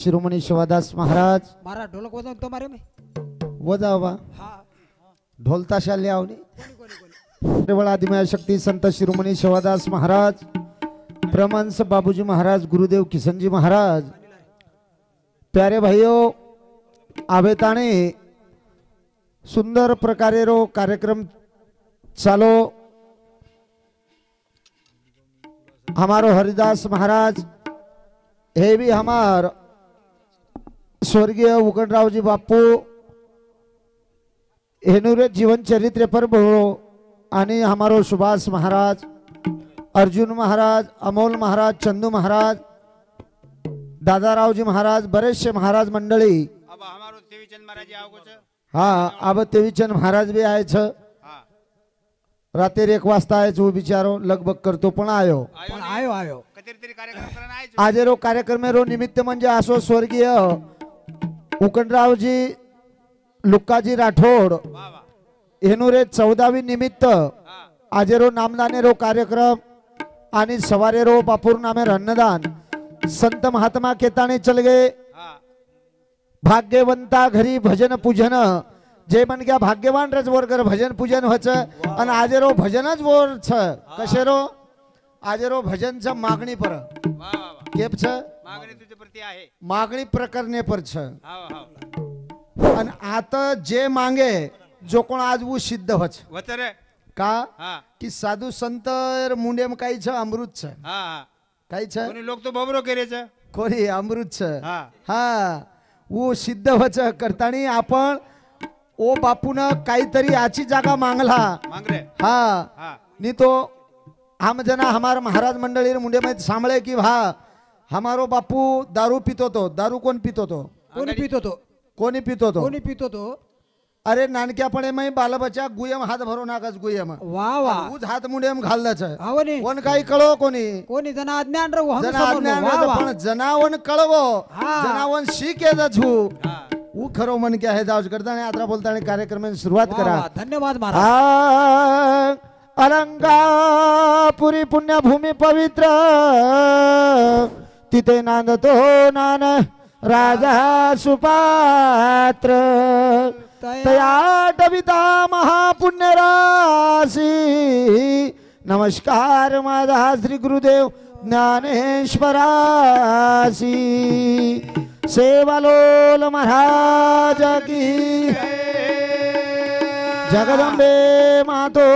शिरोमणी शिवादास महाराज मारा ढोलक वाजवून तो मारे मी वजा बा हा ढोल ताशा लियावणी कोणी केवळ आदिमाया शक्ती संत शिरोमणी शिवादास महाराज प्रमंस बाबूजी महाराज गुरुदेव किशनजी महाराज प्यारे भाइयों आवेताने सुंदर प्रकारे रो कार्यक्रम चालो हमारो हरिदास महाराज हे भी हमार स्वर्गीय उगणरावजी बापू हेनुरे जीवन चरित्र पर बोलो आणि हमारो सुभाष महाराज अर्जुन महाराज अमोल महाराज चंदू महाराज दादारावजी महाराज बरेचसे महाराज मंडळी अब हमारो देवीचंद महाराज आओ छ हाँ अब तेवीचंद महाराज भी आए छ हां रात्री 1 वाजता आए वो बिचारो लगभग करतो पण आयो पण आयो कधीतरी कार्यक्रम करना आहे आज रो कार्यक्रम रो निमित्त म्हणजे असो स्वर्गीय उकणरावजी लुक्काजी राठोड वाह वाह हेनुरे 14वी निमित्त हां आज रो नामदाने रो कार्यक्रम आणि सवारे रो बापूर नामे अन्नदान संत महात्मा केताने चल गए हां भाग्यवंता घरी भजन पूजन जे मन गया भाग्यवान रज वर्गर भजन पूजन होच आणि आज रो भजनच बोर छ कशे रो आज रो भजनच मागणी पर वाह वाह वाह केप छ मागणी तुझे प्रति आहे मागणी प्रकरणे पर छ हां हां आणि आता जे मांगे जो कोण आज वो सिद्ध होच वतर का हां की साधु संत मुंडे में काही छ अमृत छ हां हां काही छ कोणी लोक तो बबरो करे छ कोणी अमृत छ हां हा वो सिद्ध होच करतानी आपण ओ बापून काहीतरी आची जागा मांगला मांग रे हा हां नी तो हम जना हमार महाराज मंडळी मुंडे में सांभळे की भा हमारो बापू दारू पितो तो दारू कोण पितो तो कोणी पितो तो कोणी पितो तो कोणी पितो तो अरे नानक्यापणे मै बालबच्चा गुयम हात भरो नाकच गुयम वा वा उज हात मुंडेम घाललाच आवनी कोण काही कळो कोणी कोणी जना अज्ञान रो हम जना समोर अज्ञान वा वा पण जनावन कळवो हा. जनावन शिके जू हां ऊ खरो मन क्या है जाऊज करता आणि आत्रा बोलता आणि कार्यक्रम सुरुवात वा करा वा धन्यवाद महाराज अलंकापुरी पुण्यभूमी पवित्र तिथे नांदतो नान राजा सुपात्र तया डबिता महापुण्य राशी नमस्कार माझा श्री गुरुदेव ज्ञानेश्वरासी सेवालोल महाराज की जगदंबे मातो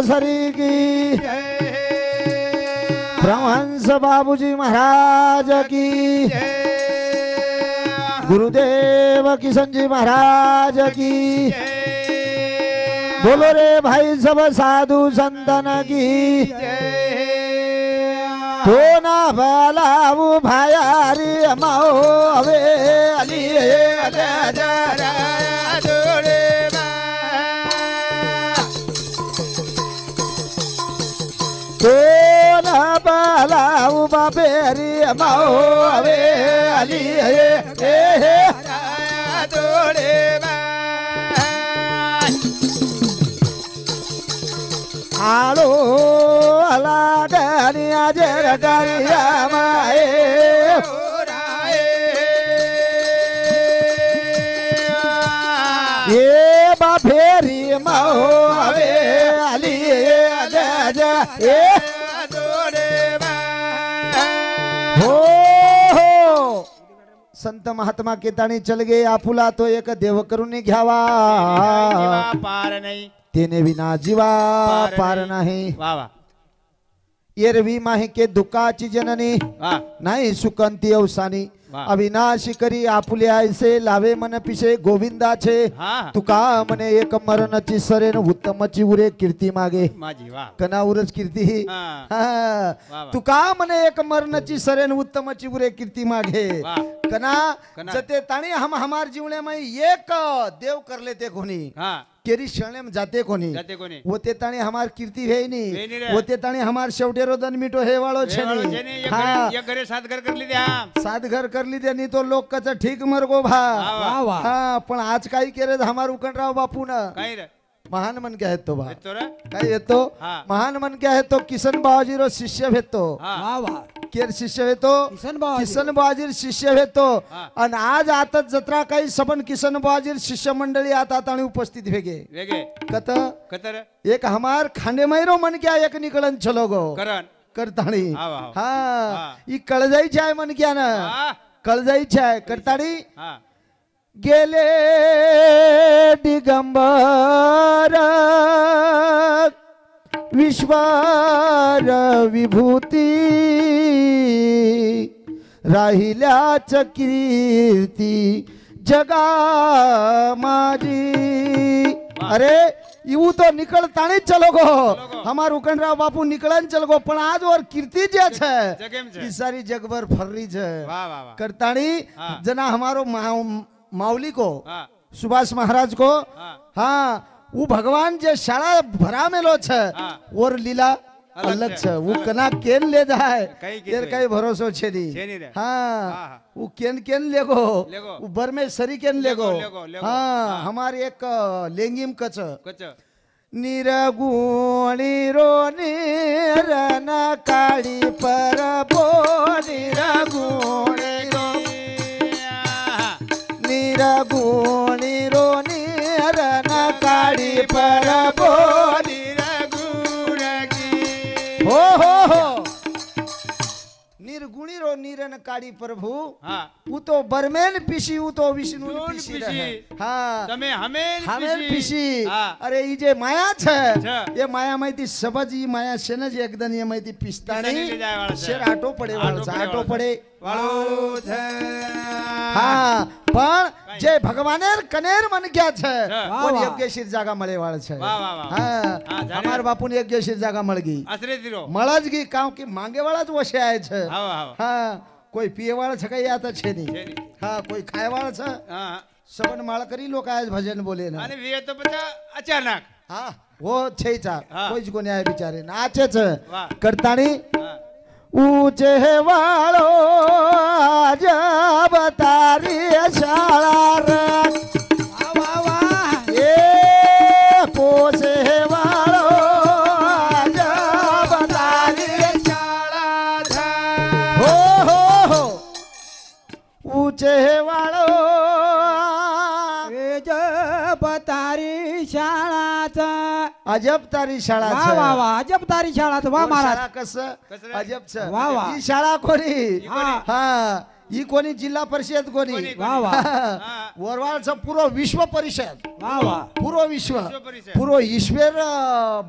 सरी की ब्रह्मंस बाबूजी महाराज की गुरुदेव किशनजी महाराज की बोलो रे भाई सब साधु संतन की तो ना भलाऊ भायारी माओ अवे अली तो ना भलाऊ बाबेरी माओ अवे अली आलो अला डनिया जर डरिया माए ये बाफेरी माओ अवे अली ए हो संत महात्मा केताणी चल गे आपुला तो एक देव करून घ्यावा पार नाही तेने विना जीवा पार नाही वाह वाह एरवी माही के दुःखाची जननी वाह नाही सुकंती अवसानी वाह. अविनाशी करी आपुले आयसे लावे मन पिशे गोविंदाचे हां तुका मने एक मरणची सरेन उत्तमची उरे कीर्ती मागे माझी वाह कनावरच कीर्ती हां हा. वाह. तुका मने एक मरणची सरेन उत्तमची उरे कीर्ती मागे वाह. कना कना. जते ताणी हम हमार जीवने में एक देव करले ते कोणी हां केरी शरणे में जाते कोणी जाते कोणी वो ते ताणी हमार कीर्ती है वेयनी नहीं रे. वो ते ताणी हमार शेवटे रोदन मिटो हे वाळो छे वेवाळो नहीं. छे नहीं, हाँ. एक घरे 7 घर कर ली द्या 7 घर कर ली त्यांनी तो लोक कच ठीक मरगो भा वा वा हा पण आज काही केले हमार उकणराव बापू ना काय रे महान मन क्या है तो बा येतो रे काय येतो हा. महान मन क्या है तो किशन बाबाजी रो शिष्य भेटतो हां वा वा केर शिष्य होतो किसन बुवाजीर. किसन बुवाजीर शिष्य होतो हा. आणि आज आता जत्रा काही सबन किसन बुवाजीर शिष्य मंडळी आता आणि उपस्थित वेगे वेगे कत कतर एक हमार खांडे मैरो मन क्या एक निकलन चलो गो करण करताणी हा, वा, वा. हा हा. ही कळजाईची आहे मन क्या ना हा कळजाईची आहे करताणी हा गेले दिगंबर विश्वार विभूती राहिल्याच कीर्ती जगा माझी अरे यू तो निकल ताणी चलो गो हमार उकंडराव बापू निकलन चल गो पण आज और कीर्ति जे छे जगेम छे ई सारी जगभर फर्री छे वाह वाह वाह करताणी हाँ. जना हमारो माउली को हाँ सुभाष महाराज को हाँ हाँ वो भगवान जे शाळा भरा मेलो छे हाँ. और लीला अलग अलग छे, छे वो अलग. कना केन ले जाए कई की तेर तो कई भरोसो छे छे नी नहीं रे. हाँ हाँ. वो केन लेगो लेगो. वो बर में सरी केन लेगो लेगो, लेगो. हाँ हाँ. हमारे एक लेंगिम कच कच निरगुणी रो निरन काळी परबो निरगुणी रो निरगुणी रो निरन काळी परबो हो हो हो निर्गुणी रो निरन काळी प्रभु हाँ वो तो बरमेन पिशी वो तो विष्णु विष्णु पिशी पिशी. रहे हाँ તમે હમેન हमें पिशी हाँ. अरे ई जे माया छे छे. ये माया माहिती सबज ई माया छे ने जे एकदम ये माहिती पिस्तानी पिस्तानी ले जाय वाळा छे. शेर आटो पडे वाळा छे, आटो पडे વાળો છે હા પણ જે ભગવાનેર કનેર મન ગયા છે વાહ, કોણ વાહ. યજ્ઞશીર જાગા મળે વાળ છે વાહ, વાહ, વાહ. હા હા, જાણે. અમાર બાપુને યજ્ઞશીર જાગા મળ ગઈ આશરે ધીરો મળે જ ગઈ કામ કે માંગે વાળા જ વસે આય છે હાવ હાવ હા કોઈ પીએ વાળા છે કઈ આ તો છે નહીં છે નહીં. હા કોઈ ખાય વાળા છે હા સબન માળ કરી લોકો આય ભજન બોલે ને અને વે તો પછી અચાનક હા वो છે चा હા. કોઈ જ કોને આય બિચારે નાચે છે વાહ. કરતાણી હા ऊंचे वाळो जब तारी शाळा रंग वाह वाह वाह ए पोसे वाळो जब तारी शाळा हो हो हो ऊंचे वाळो ए जब तारी शाळाचा अजब तारी शाळा वाह छे. वाह वाह अजब तारी शाळाचा वाह कोण महाराज शाळा कसं कसं? अजब छ वाह, वाह. ही शाळा कोणी हा. हा ही कोणी जिल्हा परिषद कोणी कोणी? वाह वाह हा. वरवाळचं पूर्व विश्व परिषद वाह वाह पूर्व विश्व विश्व परिषद. पूर्व ईश्वर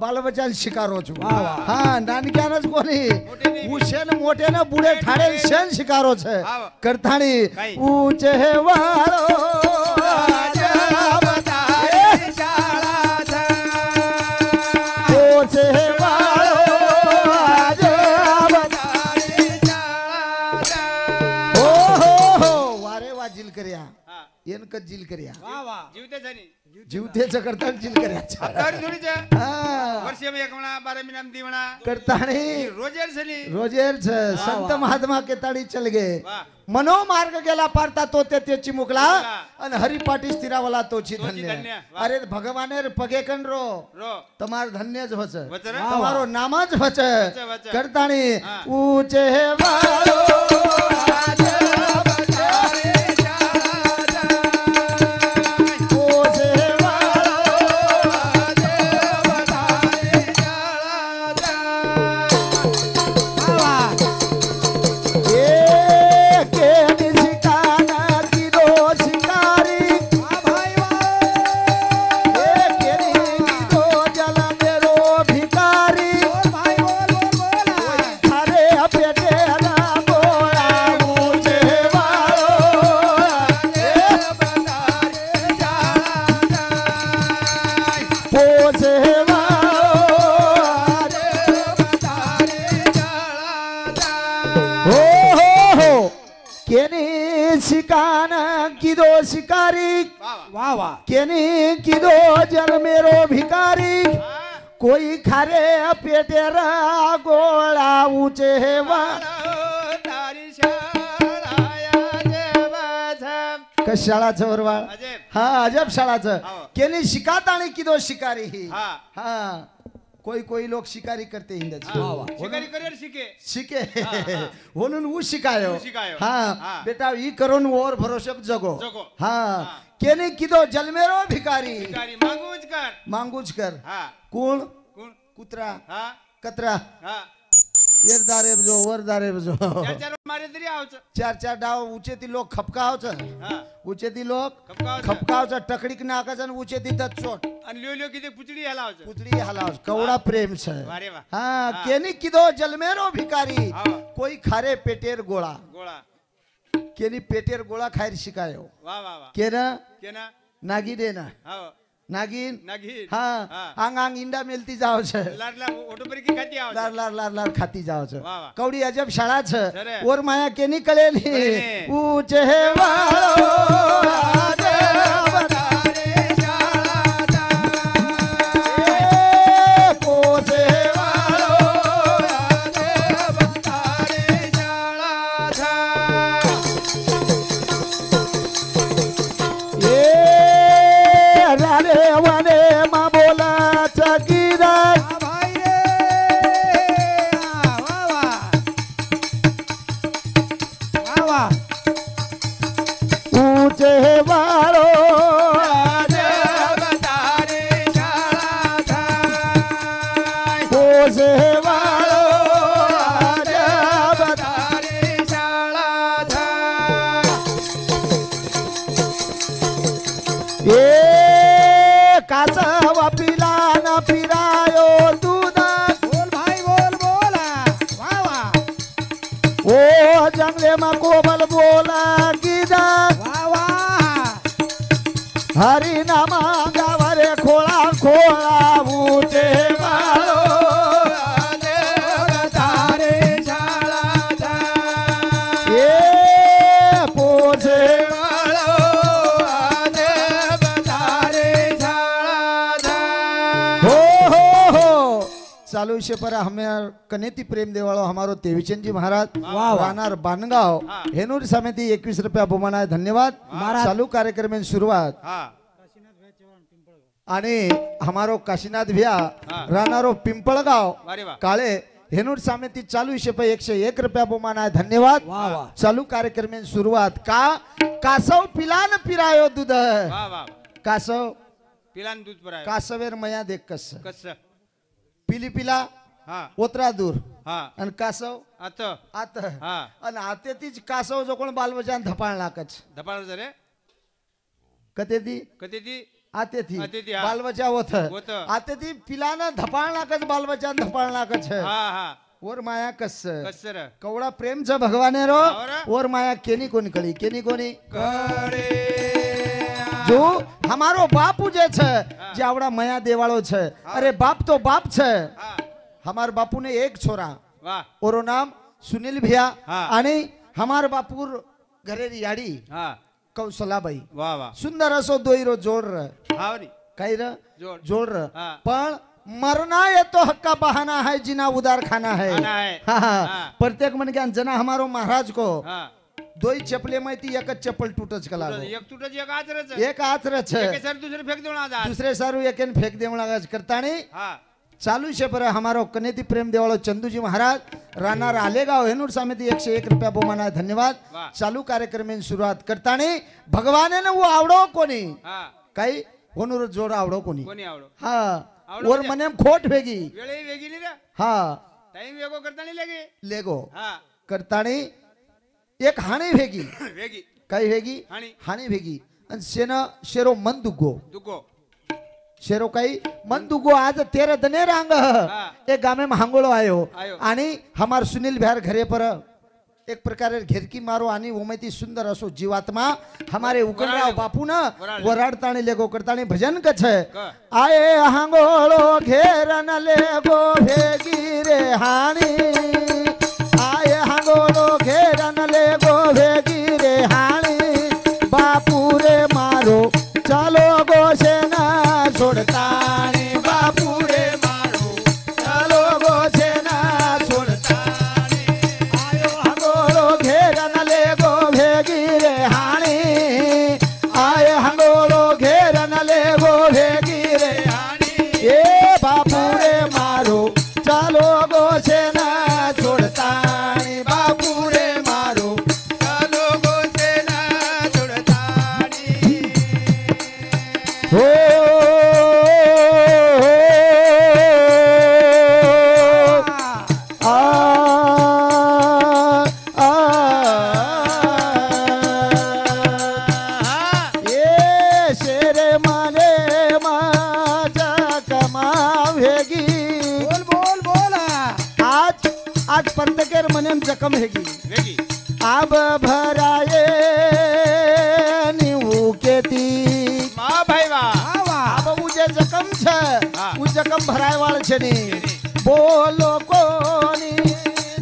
बालबच्चा शिकारो છું વાહ, વાહ. હા નાનક્યાને જ કોની મોટેની. ઉછેન મોટેને બુડે ઠાડે શેન શિકારો છે વાહ. કરતાણી કાંઈ. ઊંચે વાળો અજબ તારી શાળા છે. ઊંચે વાળો અજબ તારી શાળા છે. હો હો હો વારે વા જીલ કર્યા હા એન ક જીલ કર્યા वाह वाह જીવતે છે ની જીવતે કરતા જીલ કર્યા છે અવતારી થોડી છે હા વર્ષે એક વણા 12 મહિનામાં દીવણા કરતાણી રોજેર છે ની रोजेर छ संत महात्मा के ताड़ी चल गए વાહ मनो मार्ग गेला पारता तो ते चिमुकला मुकला. आणि हरिपाटी स्थिरावला तोची तोची धन्य धन्य. वाह. अरे भगवानेर पगे कनरो रो તમાર ધન્ય જ વચ વચરે? તમારો નામ જ વચ વચ. કરતાણી હા. ઊંચે વાળો અજબ તારી શાળા છે. ઊંચે વાળો અજબ તારી શાળા છે. वाह वाह એ કેની શિકાના કીધો શિકારી वाह भाई वाह એ કેની કીધો જલ મેરો ભિખારી बोल भाई बोल बोल बोल થારે પેટે ના ગોળા ઊંચે વાળો અજબ તારી શાળા છે. પોસે વાળો અજબ તારી શાળા છે. हो हो हो केनी शिकान किदो शिकारी વાહ વાહ वाह वाह केनी किदो जल मेरो भिकारी હા कोई खारे पेटे रा गोळा ऊंचे वा વાળો તારી શાળા અજબ कशाळा चवरवाळ અજબ हा अजब शाळाचं हो. केनी शिकाताणी किदो शिकारी ही હા हा कोई कोई लोक शिकारी करते हिंदच शिकारी करियर शिके शिके म्हणून ऊ शिकायो ऊ शिकायो. हाँ हाँ. बेटा ई करून और भरोसे जगो जगो. हाँ हाँ. केने किदो जलमेरो भिकारी शिकारी मागूच कर मांगूच कर हा कोण कोण कुत्रा हा कतरा हा येरदारे बजो वरदारे बजो चार चार मारे तरी आवच चार चार डाव उचे ती लोक खपकावच हा उचे ती लोक खपकावच. खपकावच टकडीक नाकाच आणि उचे ती चोट आणि लिओ लिओ किती पुचडी ह्याला आवच पुतळी हलावच कवडा प्रेम छ वारे वा हाँ हाँ. केनी किदो जलमेरो भिकारी हाँ. कोई खारे पेटेर गोळा गोळा केनी पेटेर गोळा खायर शिकायो वा वा वा केना केना नागी दे ना हा नागिन नागी हाँ हाँ. आंग आंग इंडा मेलती जाओ छ लाडला ओटोपरी की खाती आवच लार लार लार लार खाती जाओ छ वाह, वाह. कवडी अजब शाळा छ सरे. और माया केनी कळेली कळेली. ऊचे वाळो पोसे ए राले वाले मा बोला चकीदा हा भाई रे वा वा वा वा ऊंचे वाळो पोसे वाळो ए कासवा पिला ना पिरायो दूधा बोल भाई बोल बोला वा वा ओ जंगले मा कोमल बोला गीदा वा वा हरी नामा गावरे खोळा खोळा ऊंचे वाळो ए पोसे हो हो हो चालू विषय पर हमें कनेती प्रेम देवाळो हमारो तेविचंदजी महाराज राहणार बानगाव हाँ. हेनूर समिति 21 रुपया बहुमान आहे धन्यवाद चालू कार्यक्रम में शुरुआत हा आणि हमारो काशीनाथ भैया हाँ. राहणारो पिंपळगाव वारे वा काळे हेनूर समिति चालू विषय पर 101 रुपया बहुमान आहे धन्यवाद वाह, वाह. चालू कार्यक्रम में शुरुआत का कासव पिलान पिरायो दूध वा वा कासव पिलान दूध पर आहे कासवेर मया देख कस कस पिली पिला हा ओतरा दूर हा आणि कासव आता आत हा आणि आते तीच कासव जो कोण बालबजान धपाळ नाकच धपाळ जरे कते ती कधी ती आते थी आते थी, हा. बालबचा होत होतं. आते ती पिलाना धपाळ नाकच बालबजान धपाळ नाकच हा हा और माया कस कस सर कवडा प्रेम छ भगवाने रो आवरा. और माया केनी कोणी कळी केनी कोणी कडे जो हमारो बापू जे छ जे आवड़ा मया देवाळो छ अरे बाप तो बाप छ हा हमार बापू ने एक छोरा वा ओरो नाम सुनील भैया हाँ. आणि हमार बापूर घरेरी याडी हा कौशलाबाई वा वा सुंदर असो दोईरो जोड र हा वरी काही र जोड जोड र हाँ. पण मरना ये तो हक्का बहाना है जिना उदार खाना है खाना है. हाँ, हाँ. हाँ. प्रत्येक मन ज्ञान जना हमारो महाराज को हा दोई चपले में थी एक चप्पल टूटच कला एक तुटच एक आचरच एक हाथ रच एके सर दुसरे फेक देऊन आज दुसरे सारू एक फेक देवणा करतानी हा चालू शे पर हमारो कनेती प्रेम देवाळो चंदूजी महाराज राहणार आलेगाव हेनूर समिति 101 रुपया बहुमान आहे धन्यवाद वाह. चालू कार्यक्रम में सुरुवात करतानी भगवाने वो आवडो कोणी हा काही होनूर जोड आवडो कोणी कोणी आवडो हा आवडो और म्हणजे? मने खोट भेगी वेळे वेगळी रे हा टाइम वेगो करता नाही लगे लेगो हा करतानी एक हाणी भेगी वेगी काही भेगी हाणी हाणी भेगी आणि शेरो मन दुगो दुको शेरो काही मन दुगो आज तेरे दने रांग एक गामे में हांगोलो आयो आयो. आणि हमार सुनील भैर घरे पर एक प्रकारे घेरकी मारो आणि ओमेती सुंदर असो जीवात्मा हमारे उकलराव वराळे. बापू न वराळे. वराडताणी लेगो करताणी भजन कछ क. आए हांगोलो घेरन लेगो भेगी रे हाणी आए हांगोलो घेरन लेगो भेगी रे हाणी बापू रे मारो चलो गोसेना छोड़तानी बापू रे मारो चलो गोसेना छोड़तानी आयो हंगोलो घेरन लेगो भेगी रे हाणी आए हंगोलो घेरन लेगो भेगी रे हाणी ए बापू रे मारो रे मने माझा कमा भेगी बोल बोल बोला आज प्रत्येकेर मनेम जखम हेगी वेगी आब भराये निवू केती मा भाई वा वा वा આબ હું જે જખમ છે હા. હું જખમ ભરાય વાળ છે ની બોલો કોની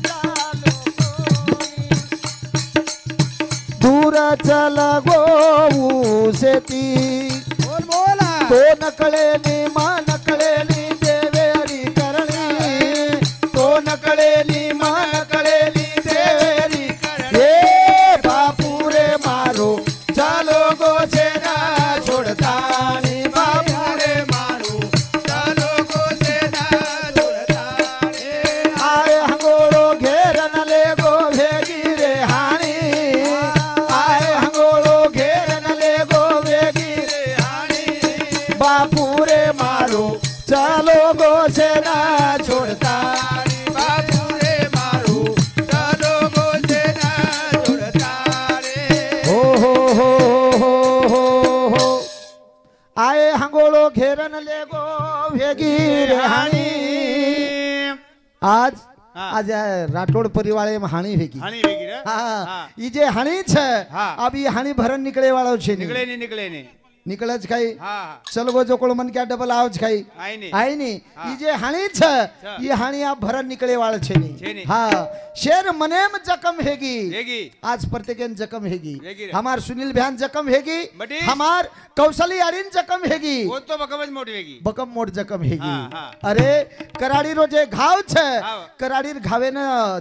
ચાલો કોની. दूर चल गो सेती बोल बोला तो नकळे नी मा नकळे नी देवेरी करणी तो नकळे नी मा नकळे नी देवेरी करणी ए बापू रे मारो चालो गो सेना छोड़ता नी बापू रे मारो ચાલો ગોસેના જોડતાણે आए हंगोळो घेर न ले गो भेगी रे हाणी आए हंगोळो घेर न ले गो भेगी रे हाणी बापू रे मारो चालो गो सेना छोड़ता બાપુ રે મારું ચાલો ગોસેના જોડતાણે हो हो हो हो हो आए हंगोळो घेर न ले गो भेगी रे हाणी आज हाँ. आज राठोड परिवारे हाणी भेगी હાણી વેગી રે હા હા. ઈ જે હાણી છે હા. अब ई हाणी भरण निकळे वाळो છે ની. નીકળે ને निकळे જ ખાઈ હા चल गो जो कोळ मन क्या डबल आव જ खाई આઈ ને आई नी હા. ई जे हाणी છે છે. ई हाणी आ भरण निकळे वाळ છે છે ની ની. हां शेर मनेम जखम हेगी વેગી आज प्रत्येकन जखम हेगी हेगी रे. हमार सुनील भ्यान जखम हेगी बटी. हमार कौशली आरीन जखम हेगी वो तो बकमच मोठी वेगी बकम मोठ जखम हेगी हा, हा. अरे कराडी रो जे घाव છે हा. कराडीर घावेन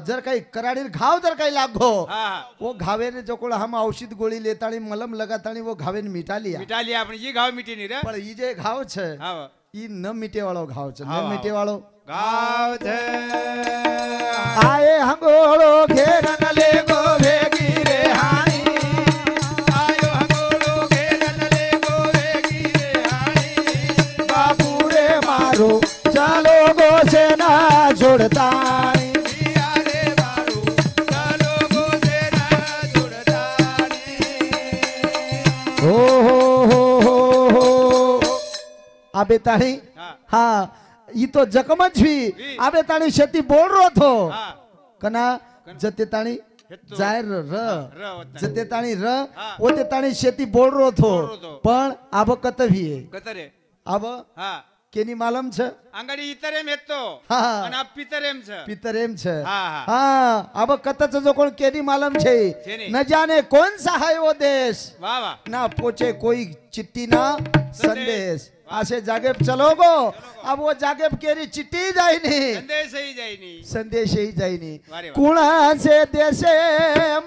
जर काही कराडीर घाव जर काही लागो હા वो घावेने जो कोळ हम औषध गोळी लेताणी मलम लगाताणी वो घावेन मिटा लिया મીઠા લી આપણી જી ઘાવ મીઠી ની રે પણ ઈ જે ઘાવ છે હા ઈ ન મીટે વાળો ઘાવ છે હા, ન હા. મીટે વાળો ઘાવ છે આએ હંગોળો ઘેર ન લે ગો ભેગી રે હાણી આયો હંગોળો ઘેર ન લે ગો વેગી રે હાણી બાપુ રે મારો ચાલો ગો સેના જોડતાણી પિયા રે મારું ચાલો ગોસેના જોડતાણે हो हो हो हो हो आबे ताणी હા हा ई तो जखमच हुई हुई. आबे ताणी शेती बोल रो थो હા कना जते ताणी हेतो. जाय र र होता. जते ताणी र हा. ओते ताणी शेती बोल रो थो बोल रो थो. पण आब कतवी કતરે आब હા केनी मालम છે આંગડી ઈતરેમ હેતો હા. અને આ પિતરેમ છે पितरेम છે હા હા હા अब कतच जो कोण केनी मालम છે છે ની. न जाने कौन सा है वो देश વાહ વાહ ना पोचे कोई चिट्ठी ना संदेश आसे जागे चलो गो अब वो जागे केरी चिट्ठी जाई नहीं સંદેશ થઈ જાય ની संदेश ही जाई नहीं वारे वाह. कुणा से देशे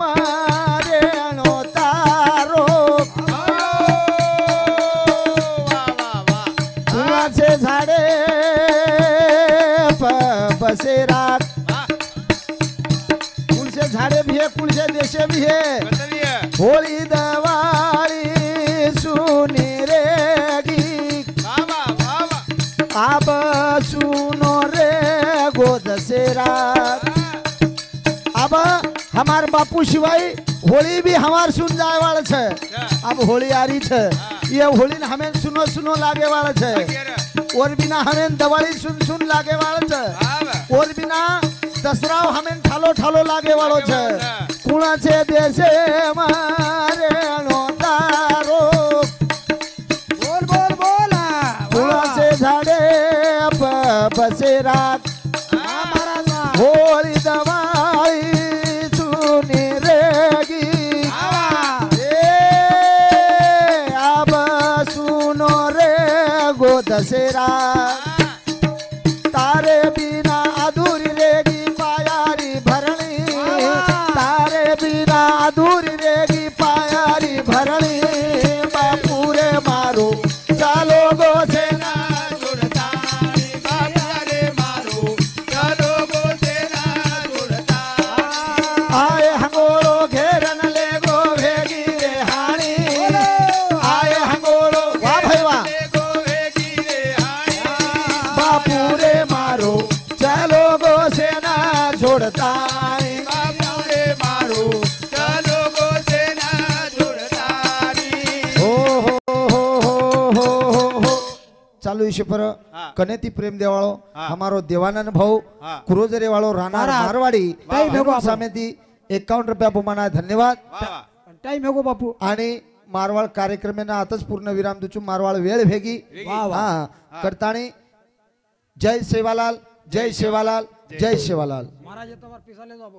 मारे अणो तारो વાહ વાહ વાહ कुणा से झाडे बसेरा વાહ कुण से झाडे भी है कुण से देशे भी है કતરી होळी दवाळी सुनी रे गीत વાહ વાહ વાહ વાહ आब सुनो रे गोदसेरा अब हमार बापू शिवाय होली भी हमार सुन जाए वाला छे अब होली आ रही छे ये होली ने हमें सुनो सुनो लागे वाला छे और बिना हमें दवाली सुन सुन लागे वाला छे વાહ વાહ और बिना दसराव हमें ठालो ठालो लागे वालो छे कुणा से देशे मारे नो तारो बोल बोल बोला कुणा से झाडे बसेरा महाराज होळी दवाळी चुनी रेगी ए आब सुनो रे गो दसेरा तारे बिना अधूरी रेगी पायारी भरणी तारे बिना अधूरी रेगी पायारी भरणी बापू रे मारो चालो गो सेना જોડતાણે બાપા રે મારું ચાલો ગોસેના જોડતાણે आए हंगोळो घेरन ले गो भेगी रे हाणी आए हंगोळो वाह भाई वाह ગો વેગી રે હાણી बापू रे मारो दिवशी पर हाँ। कनेती प्रेम देवाळो हाँ। हमारो देवानंद भाऊ हाँ। कुरोजरे वाळो राहणार महाराज। मारवाडी टाइम है बाबू। समिती 51 रुपया पुमाना धन्यवाद वा वा टाइम है गो बापू आणि मारवाड कार्यक्रमेना आताच पूर्ण विराम दुचू मारवाड वेळ भेगी वा वा हा करताणी जय सेवालाल जय सेवालाल जय सेवालाल महाराज ये तो पिसाले जाओ